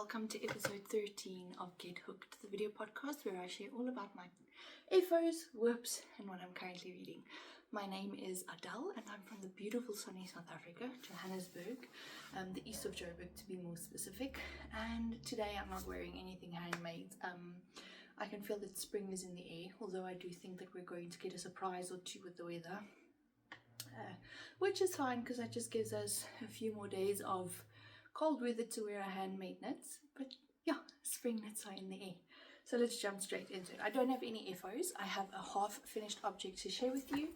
welcome to episode 13 of Get Hooked, the video podcast where I share all about my AFOs, whips, and what I'm currently reading. My name is Adele and I'm from the beautiful sunny South Africa, Johannesburg, the east of Joburg to be more specific. And today I'm not wearing anything handmade. I can feel that spring is in the air, although I do think that we're going to get a surprise or two with the weather. Which is fine because that just gives us a few more days of cold weather to wear our handmade knits. But yeah, spring knits are in the air. So let's jump straight into it. I don't have any FOs. I have a half finished object to share with you.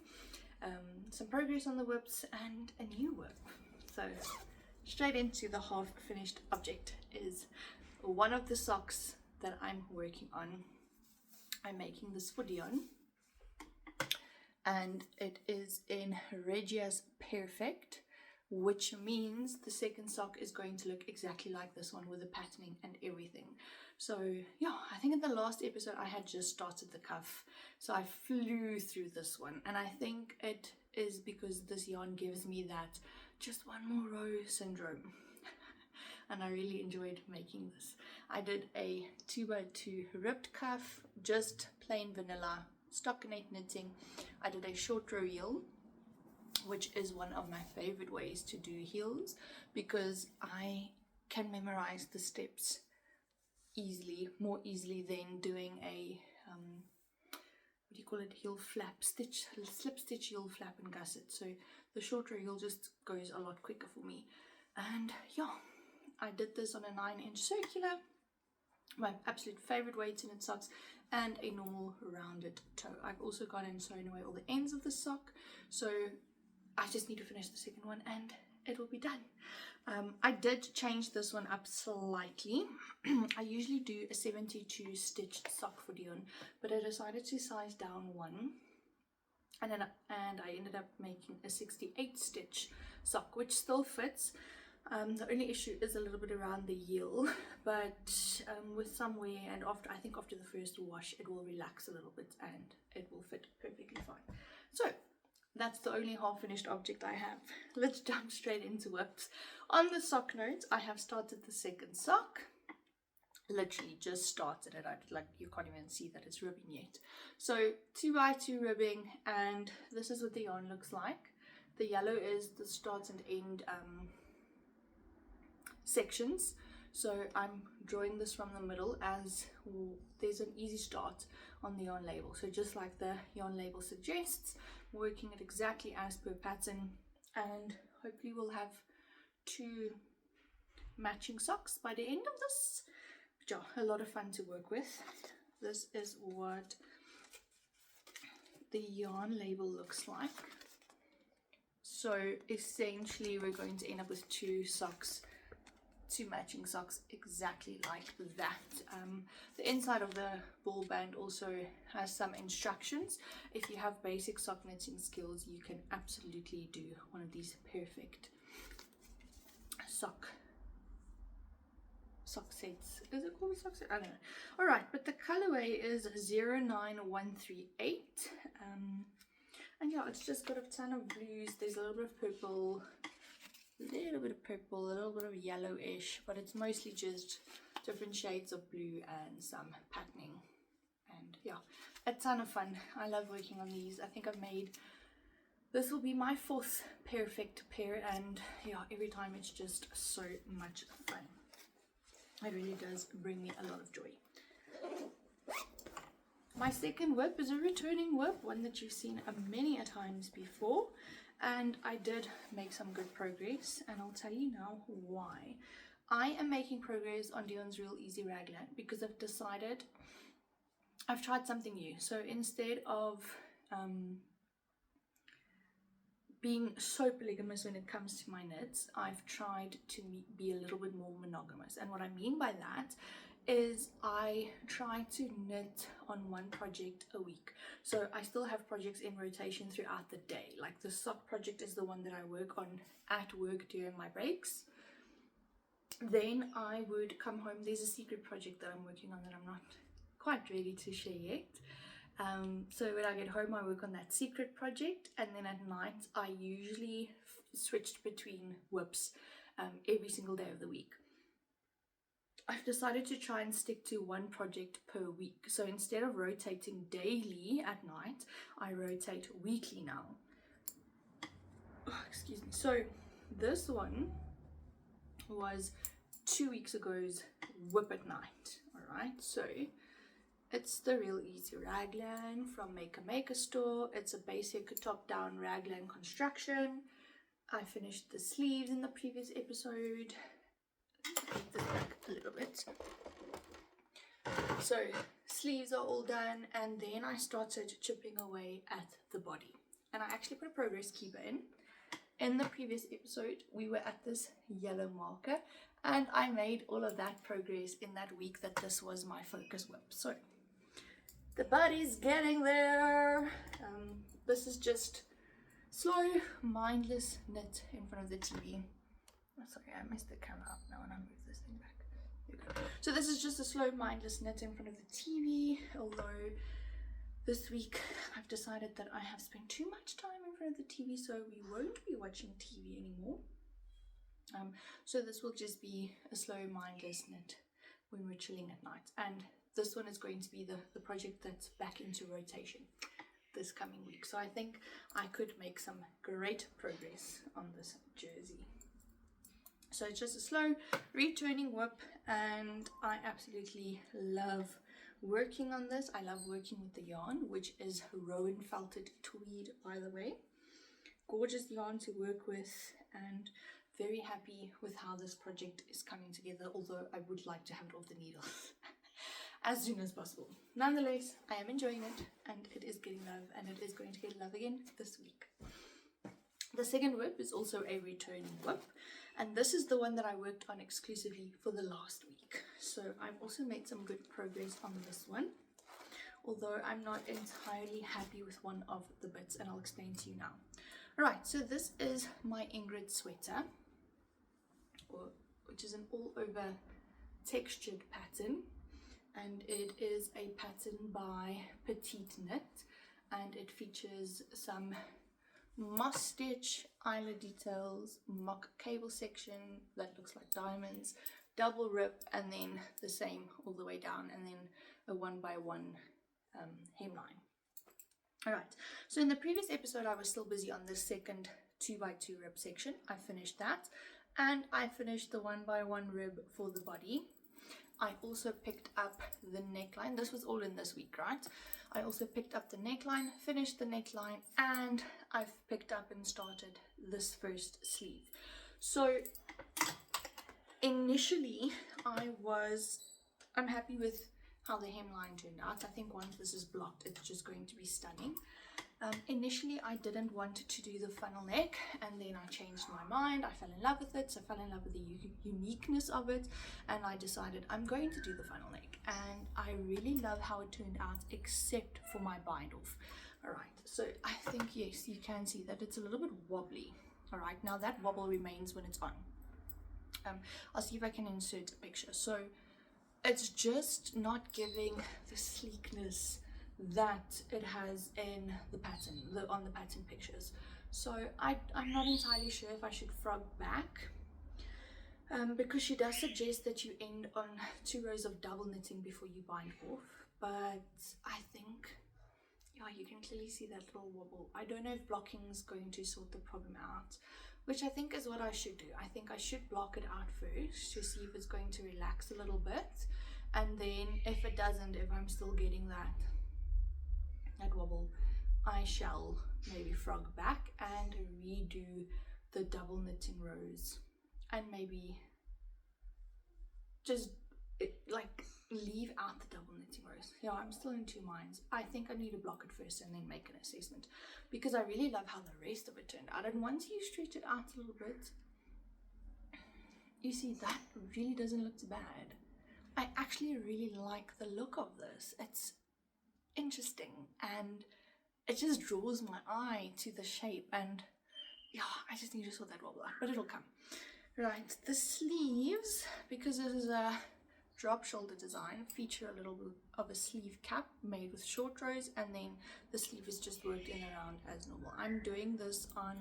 Some progress on the whips and a new whip. So straight into the half finished object is one of the socks that I'm working on. I'm making this for Dion. And it is in Regia's Pairfect, which means the second sock is going to look exactly like this one with the patterning and everything. So yeah, I think in the last episode I had just started the cuff, so I flew through this one, and I think it is because this yarn gives me that just one more row syndrome. And I really enjoyed making this. I did a 2x2 ribbed cuff, just plain vanilla stockinette knitting. I did a short row heel, which is one of my favorite ways to do heels because I can memorize the steps easily, more easily than doing a what do you call it, heel flap stitch, slip stitch, heel flap and gusset. So the short row heel just goes a lot quicker for me. And yeah, I did this on a 9-inch circular, my absolute favorite way to knit socks, and a normal rounded toe. I've also gone and sewn away all the ends of the sock, so I just need to finish the second one and it will be done. I did change this one up slightly. I usually do a 72 stitch sock for Dion, but I decided to size down one, and I ended up making a 68 stitch sock, which still fits. The only issue is a little bit around the heel, but with some wear and I think after the first wash it will relax a little bit and it will fit perfectly fine. So that's the only half finished object I have. Let's jump straight into whips. On the sock notes, I have started the second sock. Literally just started it. You can't even see that it's ribbing yet. So 2x2 ribbing, and this is what the yarn looks like. The yellow is the start and end sections, so I'm drawing this from the middle as there's an easy start on the yarn label. So just like the yarn label suggests, working it exactly as per pattern, and hopefully we'll have 2 matching socks by the end of this, which are a lot of fun to work with. This is what the yarn label looks like. So essentially we're going to end up with 2 socks, 2 matching socks exactly like that. The inside of the ball band also has some instructions. If you have basic sock knitting skills, you can absolutely do one of these perfect sock sets. Is it called a sock set? I don't know. Alright, but the colorway is 09138. And yeah, it's just got a ton of blues. There's a little bit of purple, a little bit of purple, a little bit of yellowish, but it's mostly just different shades of blue and some patterning. And yeah, a ton of fun. I love working on these. I think I've made, this will be my 4th Pairfect pair, and yeah, every time it's just so much fun. It really does bring me a lot of joy. My second whip is a returning whip, one that you've seen many a times before. And I did make some good progress, and I'll tell you now why. I am making progress on Dion's Real Easy Raglan because I've decided I've tried something new. So instead of being so polygamous when it comes to my knits, I've tried to be a little bit more monogamous. And what I mean by that is I try to knit on one project a week. So I still have projects in rotation throughout the day. Like the sock project is the one that I work on at work during my breaks. Then I would come home. There's a secret project that I'm working on that I'm not quite ready to share yet. So when I get home, I work on that secret project, and then at night I usually switched between whips every single day of the week. I've decided to try and stick to one project per week. So instead of rotating daily at night, I rotate weekly now. Oh, excuse me. So this one was 2 weeks ago's whip at night. Alright, so it's the Real Easy Raglan from Maker Store. It's a basic top-down raglan construction. I finished the sleeves in the previous episode. Take this back a little bit. So sleeves are all done, and then I started chipping away at the body. And I actually put a progress keeper in. In the previous episode, we were at this yellow marker, and I made all of that progress in that week that this was my focus whip. So the body's getting there. This is just slow, mindless knit in front of the TV. Oh, sorry, I messed the camera up now and I move this thing back. There we go. So this is just a slow, mindless knit in front of the TV, although this week I've decided that I have spent too much time in front of the TV, so we won't be watching TV anymore. So this will just be a slow, mindless knit when we're chilling at night. And this one is going to be the project that's back into rotation this coming week. So I think I could make some great progress on this jersey. So it's just a slow returning whip, and I absolutely love working on this. I love working with the yarn, which is Rowan felted tweed, by the way. Gorgeous yarn to work with, and very happy with how this project is coming together, although I would like to have it off the needle as soon as possible. Nonetheless, I am enjoying it, and it is getting love, and it is going to get love again this week. The second whip is also a returning whip, and this is the one that I worked on exclusively for the last week. So I've also made some good progress on this one, although I'm not entirely happy with one of the bits, and I'll explain to you now. Alright, so this is my Ingrid sweater, which is an all-over textured pattern, and it is a pattern by Petite knit, and it features some moss stitch, eyelet details, mock cable section that looks like diamonds, double rip, and then the same all the way down, and then a 1x1 hemline. Alright, so in the previous episode I was still busy on the second 2x2 rib section. I finished that, and I finished the 1x1 rib for the body. I also picked up the neckline. This was all in this week, right? I also picked up the neckline, finished the neckline, and I've picked up and started this first sleeve. So initially I'm happy with how the hemline turned out. I think once this is blocked, it's just going to be stunning. Initially I didn't want to do the funnel neck, and then I changed my mind. I fell in love with it. So I fell in love with the uniqueness of it, and I decided I'm going to do the funnel neck, and I really love how it turned out, except for my bind off. Alright, so I think yes, you can see that it's a little bit wobbly. Alright, now that wobble remains when it's on. I'll see if I can insert a picture. So it's just not giving the sleekness that it has in the pattern, on the pattern pictures. So I'm not entirely sure if I should frog back, because she does suggest that you end on 2 rows of double knitting before you bind off, but I think, yeah, you can clearly see that little wobble. I don't know if blocking is going to sort the problem out, which I think is what I should do. I think I should block it out first to see if it's going to relax a little bit, and then if it doesn't, if I'm still getting that wobble, I shall maybe frog back and redo the double knitting rows, and maybe just leave out the double knitting rows. Yeah, I'm still in 2 minds. I think I need to block it first and then make an assessment, because I really love how the rest of it turned out. And once you stretch it out a little bit, you see that really doesn't look too bad. I actually really like the look of this. It's interesting, and it just draws my eye to the shape, and yeah, I just need to sort that wobble out, but it'll come. Right, the sleeves, because this is a drop shoulder design, feature a little bit of a sleeve cap made with short rows, and then the sleeve is just worked in around as normal. I'm doing this on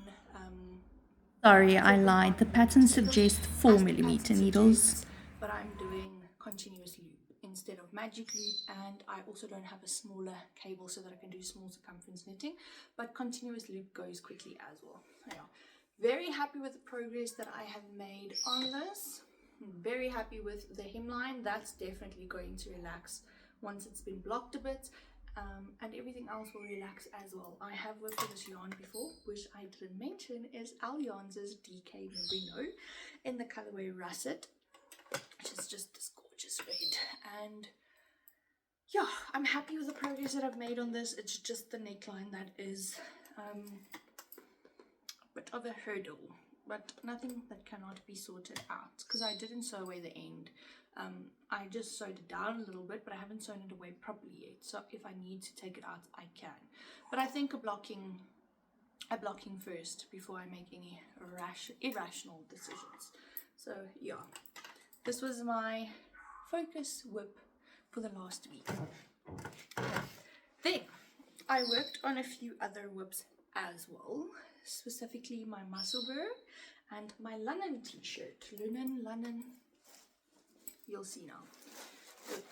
Sorry, I lied. The pattern suggests 4mm needles. But I'm doing continuous loop instead of magic loop, and I also don't have a smaller cable so that I can do small circumference knitting, but continuous loop goes quickly as well. Yeah, very happy with the progress that I have made on this. Very happy with the hemline. That's definitely going to relax once it's been blocked a bit, and everything else will relax as well. I have worked with this yarn before, which I didn't mention is Allianz's DK Merino in the colorway Russet, which is just this gorgeous red. And yeah, I'm happy with the progress that I've made on this. It's just the neckline that is a bit of a hurdle, but nothing that cannot be sorted out, because I didn't sew away the end. I just sewed it down a little bit, but I haven't sewn it away properly yet, so if I need to take it out I can. But I think a blocking first before I make any irrational decisions. So yeah, this was my focus whip for the last week. Then I worked on a few other whips as well, specifically my Musselburgh and my Lunan t-shirt. Lunan, you'll see now.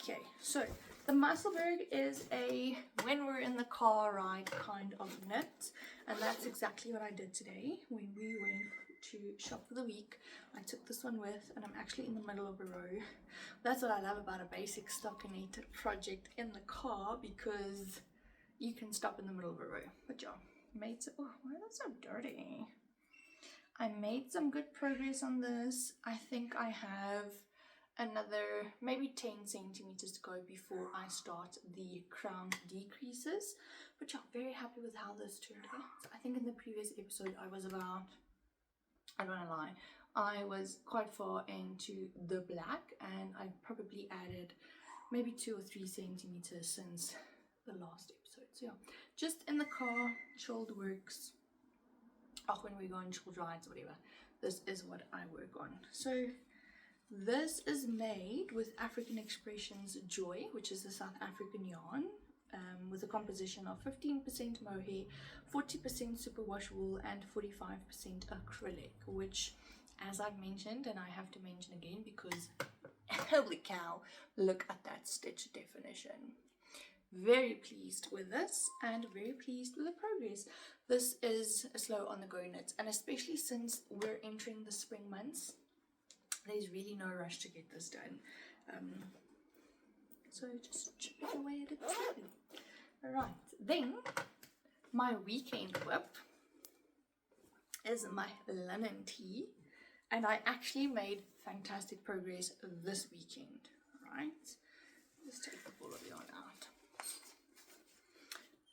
Okay, so the Musselburgh is a when we're in the car ride kind of knit, and that's exactly what I did today when we went to shop for the week. I took this one with, and I'm actually in the middle of a row. That's what I love about a basic stockinette project in the car, because you can stop in the middle of a row. But yeah, made some, oh, why is that so dirty? I made some good progress on this. I think I have another maybe 10 centimeters to go before I start the crown decreases. But yeah, very happy with how this turned out. I think in the previous episode I was about, I don't want to lie, I was quite far into the black, and I probably added maybe 2 or 3 centimeters since the last episode. So yeah, just in the car, chilled works. Oh, when we go on chilled rides or whatever, this is what I work on. So this is made with African Expressions Joy, which is a South African yarn, with a composition of 15% mohair, 40% superwash wool, and 45% acrylic, which, as I've mentioned, and I have to mention again because holy cow, look at that stitch definition. Very pleased with this, and very pleased with the progress. This is a slow on the go knit, and especially since we're entering the spring months, there's really no rush to get this done. So just chip away at it slowly. Alright, then my weekend whip is my linen tee, and I actually made fantastic progress this weekend. Alright, let's take the ball of yarn out.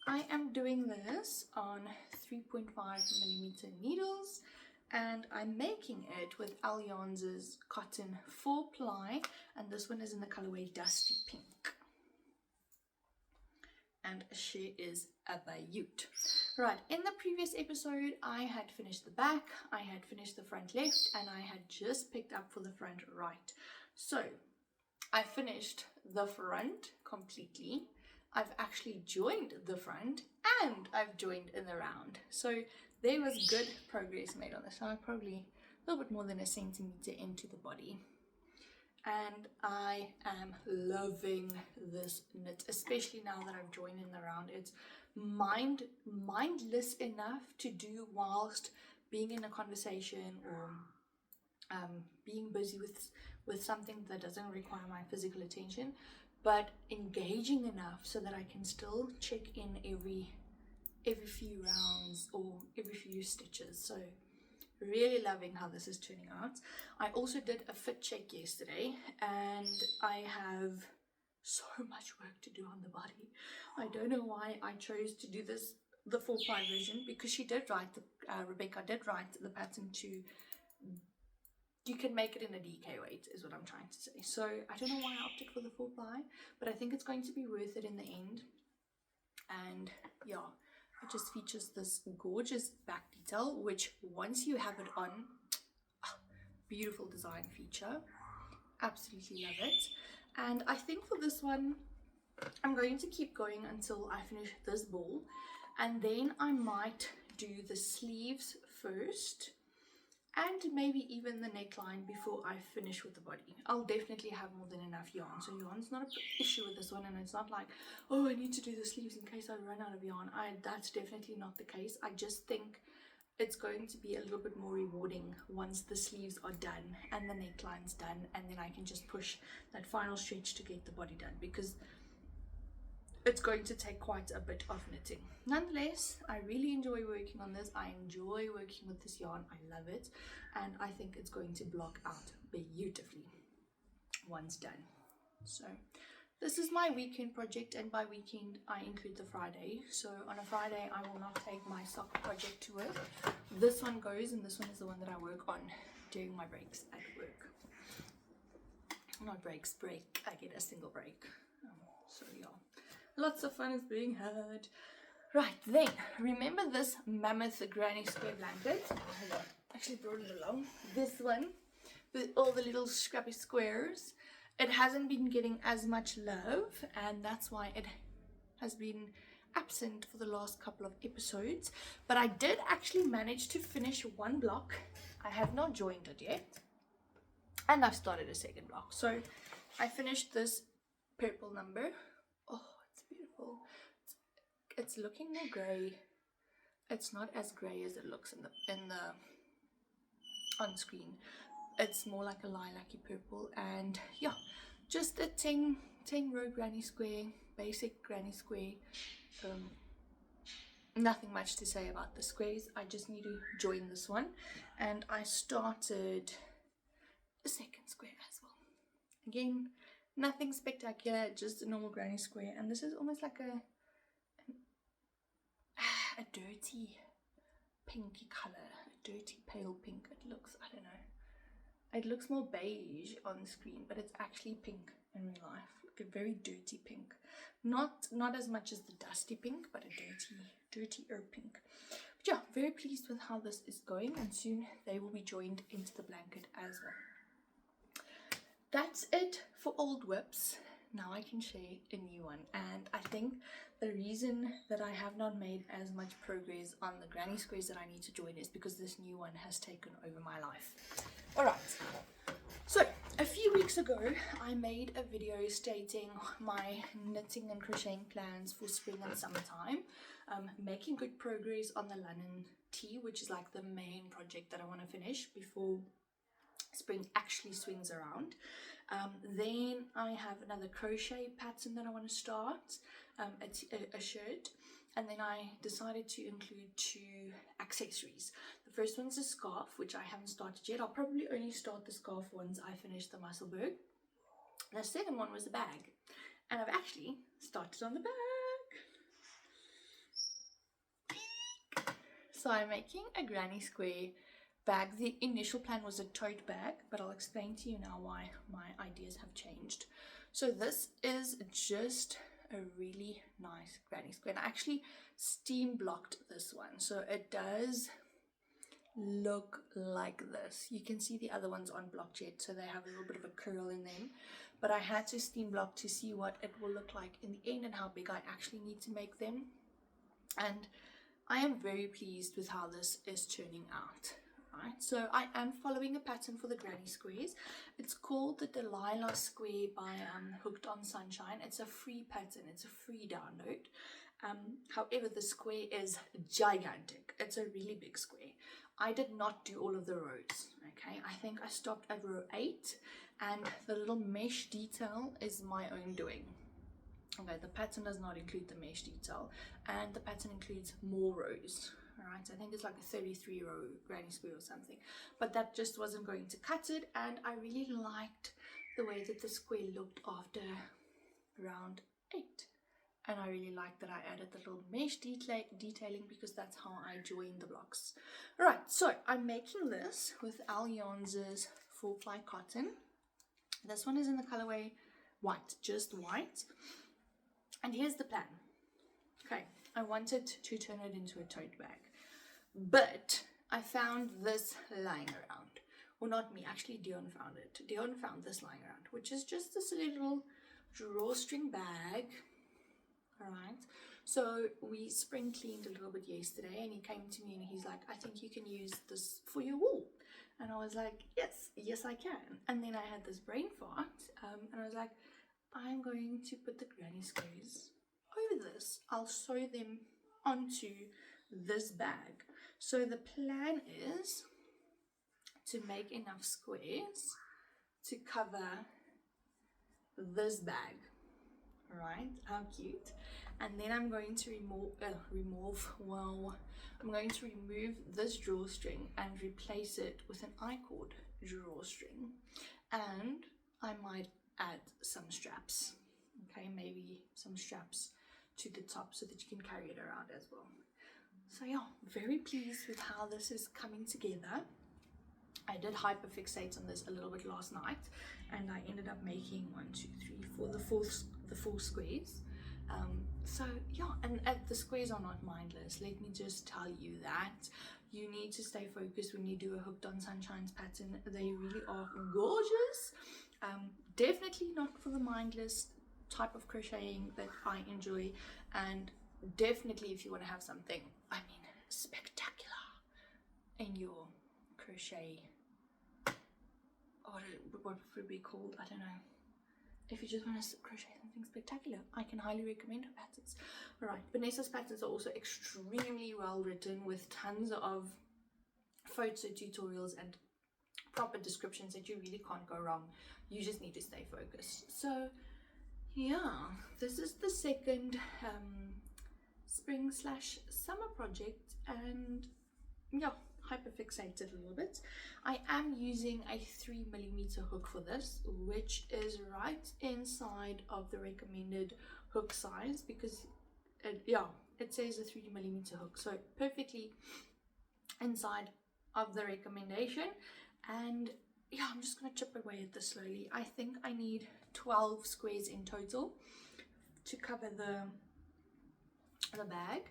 I am doing this on 3.5mm needles, and I'm making it with Allianz's cotton 4-ply, and this one is in the colorway Dusty Pink. And she is a Bayute. Right, in the previous episode I had finished the back, I had finished the front left, and I had just picked up for the front right. So I finished the front completely. I've actually joined the front, and I've joined in the round. So there was good progress made on this. So I'm probably a little bit more than 1 centimeter into the body. And I am loving this knit, especially now that I've joined in the round. It's mindless enough to do whilst being in a conversation or being busy with something that doesn't require my physical attention, but engaging enough so that I can still check in every few rounds or every few stitches. So really loving how this is turning out. I also did a fit check yesterday, and I have so much work to do on the body. I don't know why I chose to do this, the 4-ply version, because she did write, Rebecca did write the pattern to, you can make it in a DK weight is what I'm trying to say. So I don't know why I opted for the 4-ply, but I think it's going to be worth it in the end. And yeah, it just features this gorgeous back detail, which once you have it on, beautiful design feature. Absolutely love it. And I think for this one, I'm going to keep going until I finish this ball, and then I might do the sleeves first and maybe even the neckline before I finish with the body. I'll definitely have more than enough yarn, so yarn's not an issue with this one, and it's not like, oh, I need to do the sleeves in case I run out of yarn. That's definitely not the case. I just think it's going to be a little bit more rewarding once the sleeves are done and the neckline's done, and then I can just push that final stretch to get the body done, because it's going to take quite a bit of knitting. Nonetheless, I really enjoy working on this. I enjoy working with this yarn. I love it, and I think it's going to block out beautifully once done. So this is my weekend project, and by weekend I include the Friday. So on a Friday I will not take my sock project to work. This one goes, and this one is the one that I work on during my breaks at work. Not breaks, break. I get a single break. So yeah, lots of fun is being had. Right, then, remember this mammoth granny square blanket? I actually brought it along. This one, with all the little scrappy squares. It hasn't been getting as much love, and that's why it has been absent for the last couple of episodes. But I did actually manage to finish one block. I have not joined it yet, and I've started a second block. So I finished this purple number. Oh, it's beautiful. It's looking more grey. It's not as grey as it looks in the on screen. It's more like a lilac-y purple, and yeah, just a 10 row granny square, basic granny square. Nothing much to say about the squares. I just need to join this one, and I started a second square as well. Again, nothing spectacular, just a normal granny square, and this is almost like a dirty pinky color, a dirty pale pink. It looks, I don't know, it looks more beige on the screen, but it's actually pink in real life, like a very dirty pink. Not as much as the dusty pink, but a dirtier pink. But yeah, very pleased with how this is going, and soon they will be joined into the blanket as well. That's it for old whips. Now I can share a new one, and I think the reason that I have not made as much progress on the granny squares that I need to join is because this new one has taken over my life. Alright, so a few weeks ago I made a video stating my knitting and crocheting plans for spring and summertime, making good progress on the Lunan tee, which is like the main project that I want to finish before spring actually swings around. Then I have another crochet pattern that I want to start, a shirt, and then I decided to include 2 accessories. The first one's a scarf, which I haven't started yet. I'll probably only start the scarf once I finish the Musselburgh. The second one was a bag, and I've actually started on the bag. So I'm making a granny square bag. The initial plan was a tote bag, but I'll explain to you now why my ideas have changed. So this is just a really nice granny square, and I actually steam blocked this one, so it does look like this. You can see the other ones aren't blocked yet, so they have a little bit of a curl in them, but I had to steam block to see what it will look like in the end and how big I actually need to make them, and I am very pleased with how this is turning out. Right, so I am following a pattern for the granny squares. It's called the Delilah Square by Hooked on Sunshine. It's a free pattern, it's a free download. However, the square is gigantic. It's a really big square. I did not do all of the rows, okay? I think I stopped at row 8, and the little mesh detail is my own doing. Okay, the pattern does not include the mesh detail, and the pattern includes more rows. Alright, I think it's like a 33 row granny square or something, but that just wasn't going to cut it, and I really liked the way that the square looked after round 8, and I really liked that I added the little mesh detailing because that's how I join the blocks. Alright, so I'm making this with Al Yarns' 4-ply cotton. This one is in the colorway white, just white, and here's the plan. Okay, I wanted to turn it into a tote bag, but I found this lying around. Well, not me, actually Dion found it. Dion found this lying around, which is just this little drawstring bag. Alright, so we spring cleaned a little bit yesterday, and he came to me and he's like, I think you can use this for your wall. And I was like, yes I can. And then I had this brain fart, and I was like, I'm going to put the granny squares over this. I'll sew them onto this bag. So the plan is to make enough squares to cover this bag. Right, how cute. And then I'm going to I'm going to remove this drawstring and replace it with an I-cord drawstring, and I might add some straps. Okay, maybe some straps to the top so that you can carry it around as well. So yeah, very pleased with how this is coming together. I did hyperfixate on this a little bit last night, and I ended up making 1, 2, 3, 4, the four squares. So yeah, and the squares are not mindless. Let me just tell you that you need to stay focused when you do a hooked on sunshines pattern. They really are gorgeous. Definitely not for the mindless type of crocheting that I enjoy, and definitely if you want to have something, I mean, spectacular in your crochet, what would be called, I don't know. If you just want to crochet something spectacular, I can highly recommend her patterns. Alright, Vanessa's patterns are also extremely well written with tons of photo tutorials and proper descriptions that you really can't go wrong. You just need to stay focused. So yeah, this is the second spring/summer project, and yeah, hyperfixated a little bit. I am using a 3mm hook for this, which is right inside of the recommended hook size, because it says a 3mm hook, so perfectly inside of the recommendation. And yeah, I'm just gonna chip away at this slowly. I think I need 12 squares in total to cover the bag,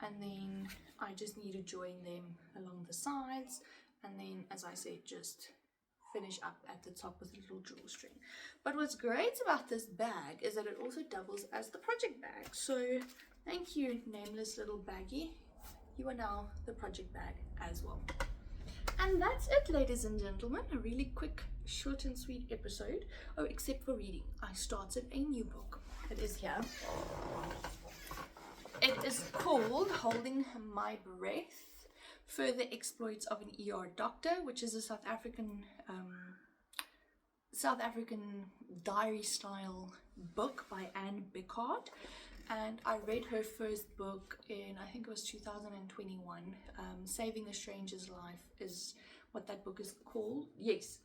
and then I just need to join them along the sides, and then, as I said, just finish up at the top with a little drawstring. But what's great about this bag is that it also doubles as the project bag. So thank you, nameless little baggie. You are now the project bag as well. And that's it, ladies and gentlemen. A really quick, short and sweet episode. Oh, except for reading. I started a new book. It is here. It is called Holding My Breath: Further Exploits of an ER Doctor, which is a South African diary style book by Biccard. And I read her first book in, I think it was 2021. Saving a Stranger's Life is what that book is called. Yes.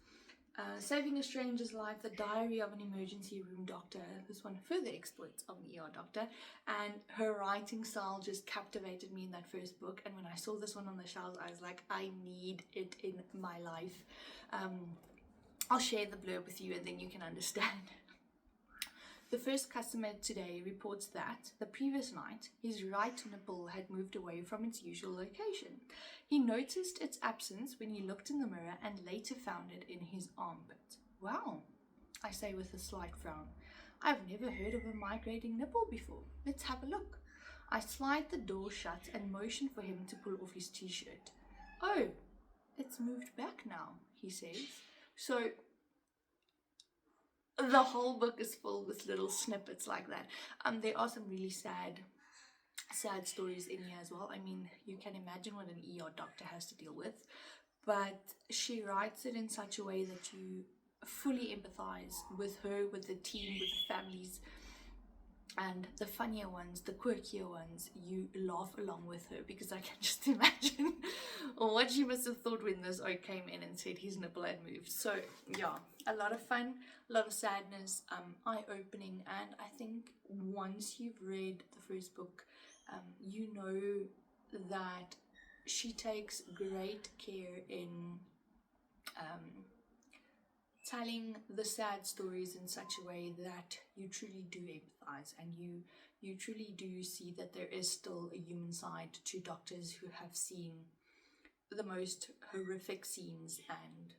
Saving a Stranger's Life, the Diary of an Emergency Room Doctor. This one, Further Exploits of an ER Doctor. And her writing style just captivated me in that first book. And when I saw this one on the shelves, I was like, I need it in my life. I'll share the blurb with you and then you can understand. The first customer today reports that the previous night, his right nipple had moved away from its usual location. He noticed its absence when he looked in the mirror and later found it in his armpit. Wow, I say with a slight frown. I've never heard of a migrating nipple before. Let's have a look. I slide the door shut and motion for him to pull off his t-shirt. Oh, it's moved back now, he says. So the whole book is filled with little snippets like that. There are some really sad stories in here as well. I mean, you can imagine what an ER doctor has to deal with, but she writes it in such a way that you fully empathize with her, with the team, with the families, and the funnier ones, the quirkier ones, you laugh along with her, because I can just imagine what she must have thought when this oak came in and said his nipple had moved. So yeah, a lot of fun, a lot of sadness, eye-opening, and I think once you've read the first book, you know that she takes great care in telling the sad stories in such a way that you truly do empathize, and you truly do see that there is still a human side to doctors who have seen the most horrific scenes. And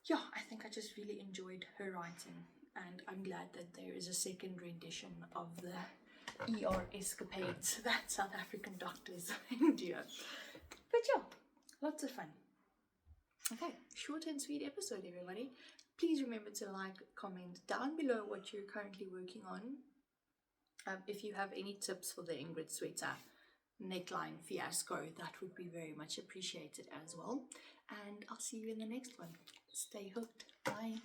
yeah, I think I just really enjoyed her writing, and I'm glad that there is a second rendition of the ER escapades that South African doctors endure. But yeah, lots of fun. Okay, short and sweet episode, everybody. Please remember to like, comment down below what you're currently working on. If you have any tips for the Ingrid sweater neckline fiasco, that would be very much appreciated as well. And I'll see you in the next one. Stay hooked. Bye.